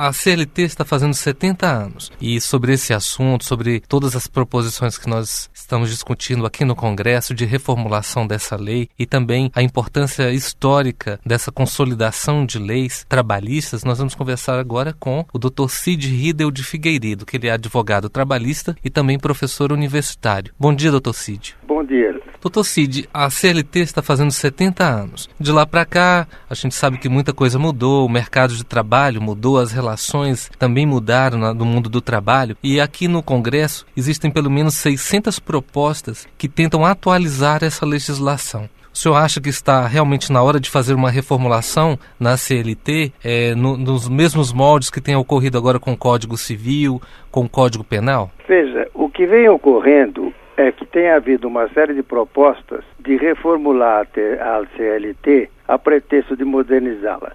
A CLT está fazendo 70 anos e sobre esse assunto, sobre todas as proposições que nós estamos discutindo aqui no Congresso de reformulação dessa lei e também a importância histórica dessa consolidação de leis trabalhistas, nós vamos conversar agora com o Dr. Cid Ridel de Figueiredo, que ele é advogado trabalhista e também professor universitário. Bom dia, Dr. Cid. Bom dia. Dr. Cid, a CLT está fazendo 70 anos. De lá para cá, a gente sabe que muita coisa mudou, o mercado de trabalho mudou, as relações também mudaram no mundo do trabalho. E aqui no Congresso existem pelo menos 600 propostas que tentam atualizar essa legislação. O senhor acha que está realmente na hora de fazer uma reformulação na CLT, nos mesmos moldes que tem ocorrido agora com o Código Civil, com o Código Penal? Veja, o que vem ocorrendo é que tem havido uma série de propostas de reformular a CLT a pretexto de modernizá-la.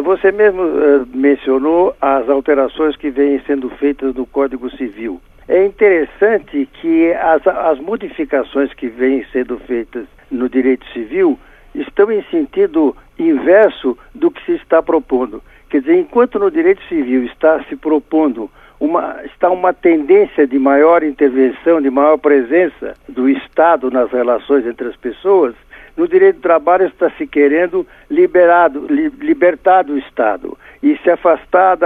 Você mesmo mencionou as alterações que vêm sendo feitas no Código Civil. É interessante que as modificações que vêm sendo feitas no direito civil estão em sentido inverso do que se está propondo. Quer dizer, enquanto no direito civil está se propondo uma tendência de maior intervenção, de maior presença do Estado nas relações entre as pessoas, no direito do trabalho está se querendo libertar do Estado e se afastar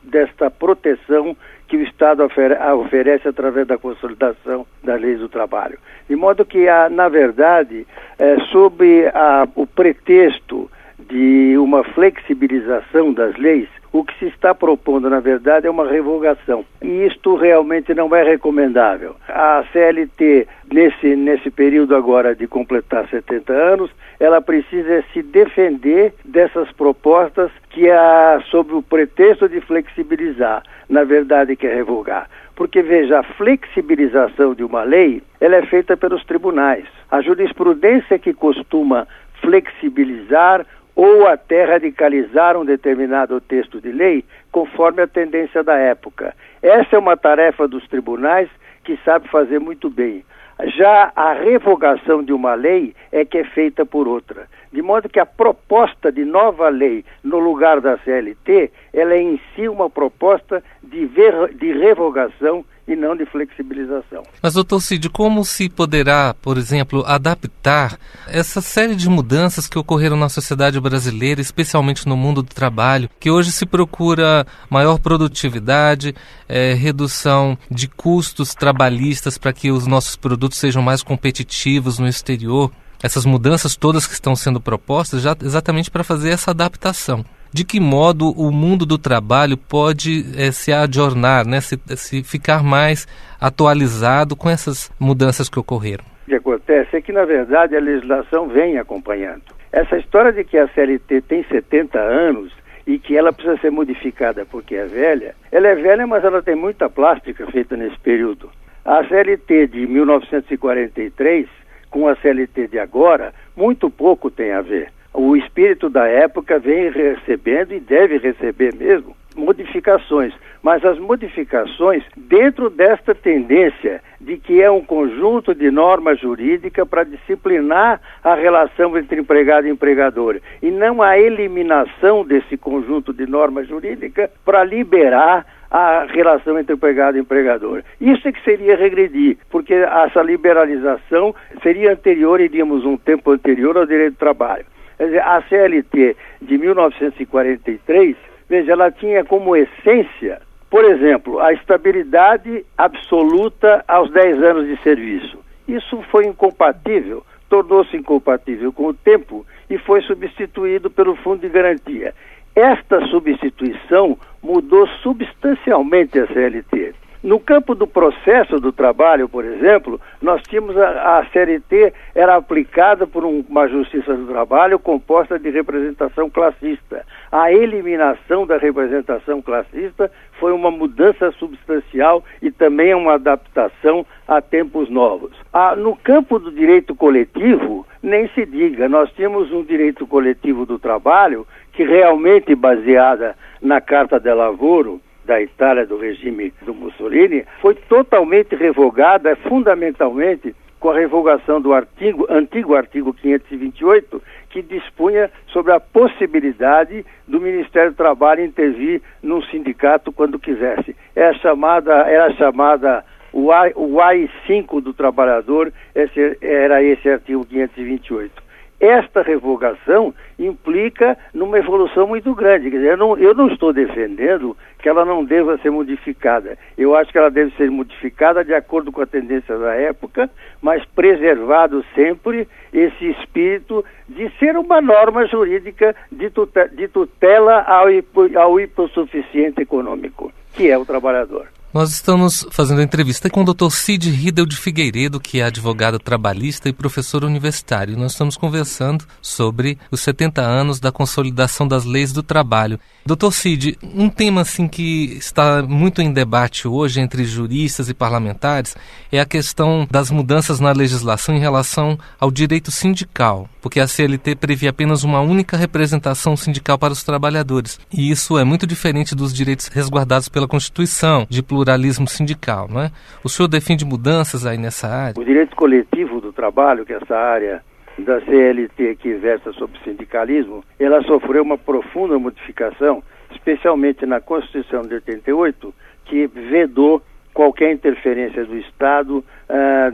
desta proteção que o Estado oferece através da consolidação das leis do trabalho. De modo que, na verdade, sob o pretexto de uma flexibilização das leis, o que se está propondo, na verdade, é uma revogação. E isto realmente não é recomendável. A CLT, nesse período agora de completar 70 anos, ela precisa se defender dessas propostas que, sob o pretexto de flexibilizar, na verdade quer revogar. Porque, veja, a flexibilização de uma lei, ela é feita pelos tribunais. A jurisprudência que costuma flexibilizar ou até radicalizar um determinado texto de lei, conforme a tendência da época. Essa é uma tarefa dos tribunais que sabe fazer muito bem. Já a revogação de uma lei é que é feita por outra. De modo que a proposta de nova lei no lugar da CLT, ela é em si uma proposta de revogação e não de flexibilização. Mas, doutor Cid, como se poderá, por exemplo, adaptar essa série de mudanças que ocorreram na sociedade brasileira, especialmente no mundo do trabalho, que hoje se procura maior produtividade, redução de custos trabalhistas para que os nossos produtos sejam mais competitivos no exterior? Essas mudanças todas que estão sendo propostas já exatamente para fazer essa adaptação. De que modo o mundo do trabalho pode se adornar, né? se ficar mais atualizado com essas mudanças que ocorreram? O que acontece é que, na verdade, a legislação vem acompanhando. Essa história de que a CLT tem 70 anos e que ela precisa ser modificada porque é velha, ela é velha, mas ela tem muita plástica feita nesse período. A CLT de 1943 com a CLT de agora, muito pouco tem a ver. O espírito da época vem recebendo e deve receber mesmo modificações, mas as modificações dentro desta tendência de que é um conjunto de normas jurídicas para disciplinar a relação entre empregado e empregador e não a eliminação desse conjunto de normas jurídicas para liberar a relação entre empregado e empregador. Isso é que seria regredir, porque essa liberalização seria anterior, iríamos um tempo anterior ao direito do trabalho. Quer dizer, a CLT de 1943, veja, ela tinha como essência, por exemplo, a estabilidade absoluta aos 10 anos de serviço. Isso foi incompatível, tornou-se incompatível com o tempo e foi substituído pelo Fundo de Garantia. Esta substituição mudou substancialmente a CLT. No campo do processo do trabalho, por exemplo, nós tínhamos a CLT era aplicada por uma justiça do trabalho composta de representação classista. A eliminação da representação classista foi uma mudança substancial e também uma adaptação a tempos novos. No campo do direito coletivo, nem se diga, nós tínhamos um direito coletivo do trabalho que realmente baseada na Carta del Lavoro, da Itália, do regime do Mussolini, foi totalmente revogada, fundamentalmente, com a revogação do antigo artigo 528, que dispunha sobre a possibilidade do Ministério do Trabalho intervir num sindicato quando quisesse. Era chamada o AI-5 do trabalhador, era esse artigo 528. Esta revogação implica numa evolução muito grande. Quer dizer, eu não estou defendendo que ela não deva ser modificada. Eu acho que ela deve ser modificada de acordo com a tendência da época, mas preservado sempre esse espírito de ser uma norma jurídica de tutela ao hipossuficiente econômico, que é o trabalhador. Nós estamos fazendo entrevista com o Dr. Cid Ridel de Figueiredo, que é advogado trabalhista e professor universitário. Nós estamos conversando sobre os 70 anos da consolidação das leis do trabalho. Dr. Cid, um tema assim que está muito em debate hoje entre juristas e parlamentares é a questão das mudanças na legislação em relação ao direito sindical, porque a CLT prevê apenas uma única representação sindical para os trabalhadores. E isso é muito diferente dos direitos resguardados pela Constituição, de pluralismo sindical, não é? O senhor defende mudanças aí nessa área? O direito coletivo do trabalho, que é essa área da CLT que versa sobre sindicalismo, ela sofreu uma profunda modificação, especialmente na Constituição de 88, que vedou qualquer interferência do Estado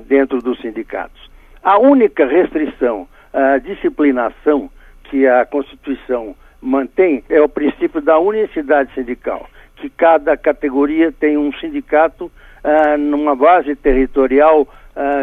dentro dos sindicatos. A única restrição à disciplinação que a Constituição mantém é o princípio da unicidade sindical, que cada categoria tem um sindicato numa base territorial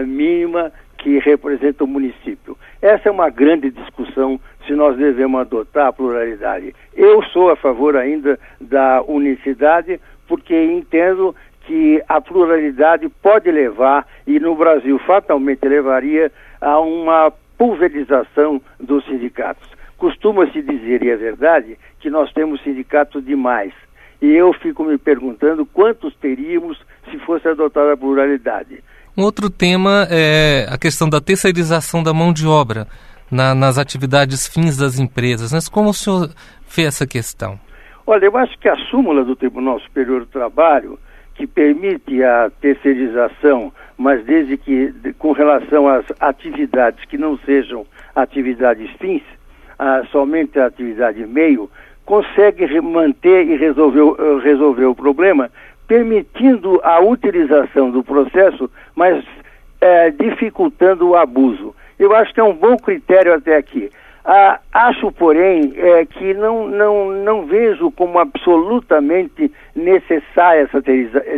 mínima que representa o município. Essa é uma grande discussão se nós devemos adotar a pluralidade. Eu sou a favor ainda da unicidade, porque entendo que a pluralidade pode levar, e no Brasil fatalmente levaria, a uma pulverização dos sindicatos. Costuma-se dizer, e é verdade, que nós temos sindicatos demais. E eu fico me perguntando quantos teríamos se fosse adotada a pluralidade. Um outro tema é a questão da terceirização da mão de obra nas atividades fins das empresas. Mas como o senhor vê essa questão? Olha, eu acho que a súmula do Tribunal Superior do Trabalho, que permite a terceirização, mas desde que com relação às atividades que não sejam atividades fins, somente a atividade meio, consegue manter e resolver o problema, permitindo a utilização do processo, mas dificultando o abuso. Eu acho que é um bom critério até aqui. Acho, porém, que não vejo como absolutamente necessária essa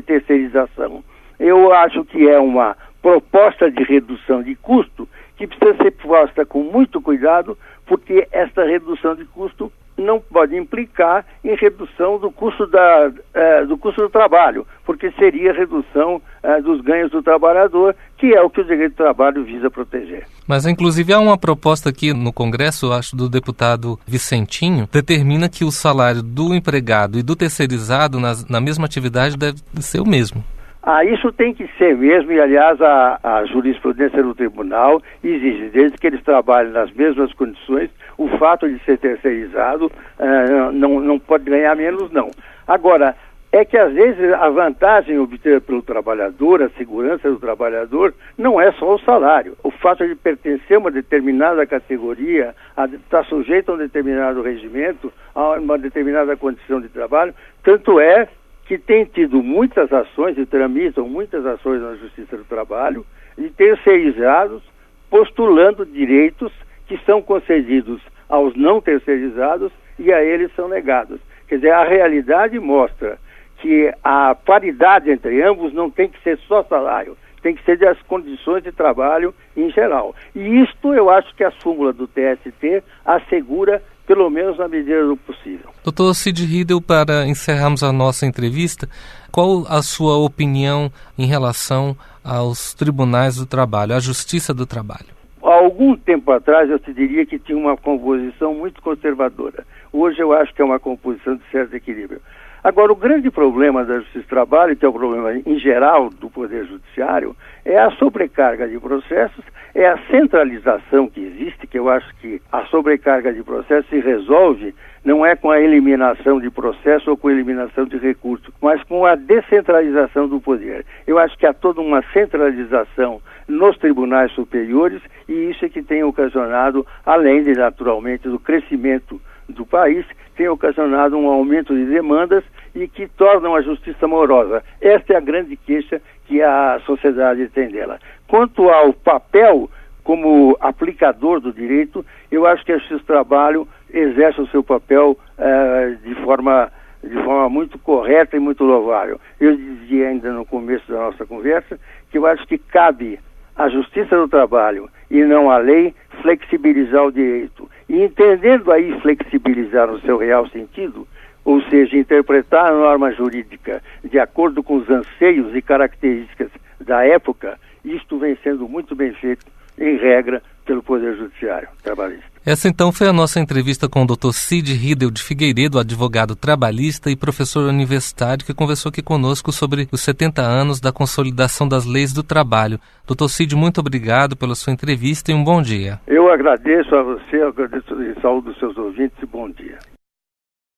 terceirização. Eu acho que é uma proposta de redução de custo que precisa ser posta com muito cuidado, porque essa redução de custo não pode implicar em redução do custo do trabalho, porque seria redução dos ganhos do trabalhador, que é o que o direito do trabalho visa proteger. Mas, inclusive, há uma proposta aqui no Congresso, acho, do deputado Vicentinho, determina que o salário do empregado e do terceirizado na mesma atividade deve ser o mesmo. Isso tem que ser mesmo, e aliás a jurisprudência do tribunal exige, desde que eles trabalhem nas mesmas condições, o fato de ser terceirizado não pode ganhar menos, não. Agora, é que às vezes a vantagem obtida pelo trabalhador, a segurança do trabalhador, não é só o salário. O fato de pertencer a uma determinada categoria, estar sujeito a um determinado regimento, a uma determinada condição de trabalho, tanto é que tem tido muitas ações e tramitam muitas ações na Justiça do Trabalho de terceirizados postulando direitos que são concedidos aos não terceirizados e a eles são negados. Quer dizer, a realidade mostra que a paridade entre ambos não tem que ser só salário, tem que ser das condições de trabalho em geral. E isto eu acho que a súmula do TST assegura, pelo menos na medida do possível. Dr. Cid Ridel, para encerrarmos a nossa entrevista, qual a sua opinião em relação aos tribunais do trabalho, à justiça do trabalho? Há algum tempo atrás eu te diria que tinha uma composição muito conservadora. Hoje eu acho que é uma composição de certo equilíbrio. Agora, o grande problema da Justiça do Trabalho, que é o problema em geral do Poder Judiciário, é a sobrecarga de processos, é a centralização que existe, que eu acho que a sobrecarga de processos se resolve não é com a eliminação de processo ou com a eliminação de recursos, mas com a descentralização do poder. Eu acho que há toda uma centralização nos tribunais superiores e isso é que tem ocasionado, além de, naturalmente, do crescimento do país, tem ocasionado um aumento de demandas e que tornam a justiça morosa. Esta é a grande queixa que a sociedade tem dela. Quanto ao papel como aplicador do direito, eu acho que a Justiça do Trabalho exerce o seu papel de forma muito correta e muito louvável. Eu dizia ainda no começo da nossa conversa que eu acho que cabe à Justiça do Trabalho e não à lei flexibilizar o direito. E entendendo aí flexibilizar no seu real sentido, ou seja, interpretar a norma jurídica de acordo com os anseios e características da época, isto vem sendo muito bem feito, em regra, pelo Poder Judiciário trabalhista. Essa então foi a nossa entrevista com o Dr. Cid Ridel de Figueiredo, advogado trabalhista e professor universitário, que conversou aqui conosco sobre os 70 anos da consolidação das leis do trabalho. Dr. Cid, muito obrigado pela sua entrevista e um bom dia. Eu agradeço a você, agradeço a saúde dos seus ouvintes e bom dia.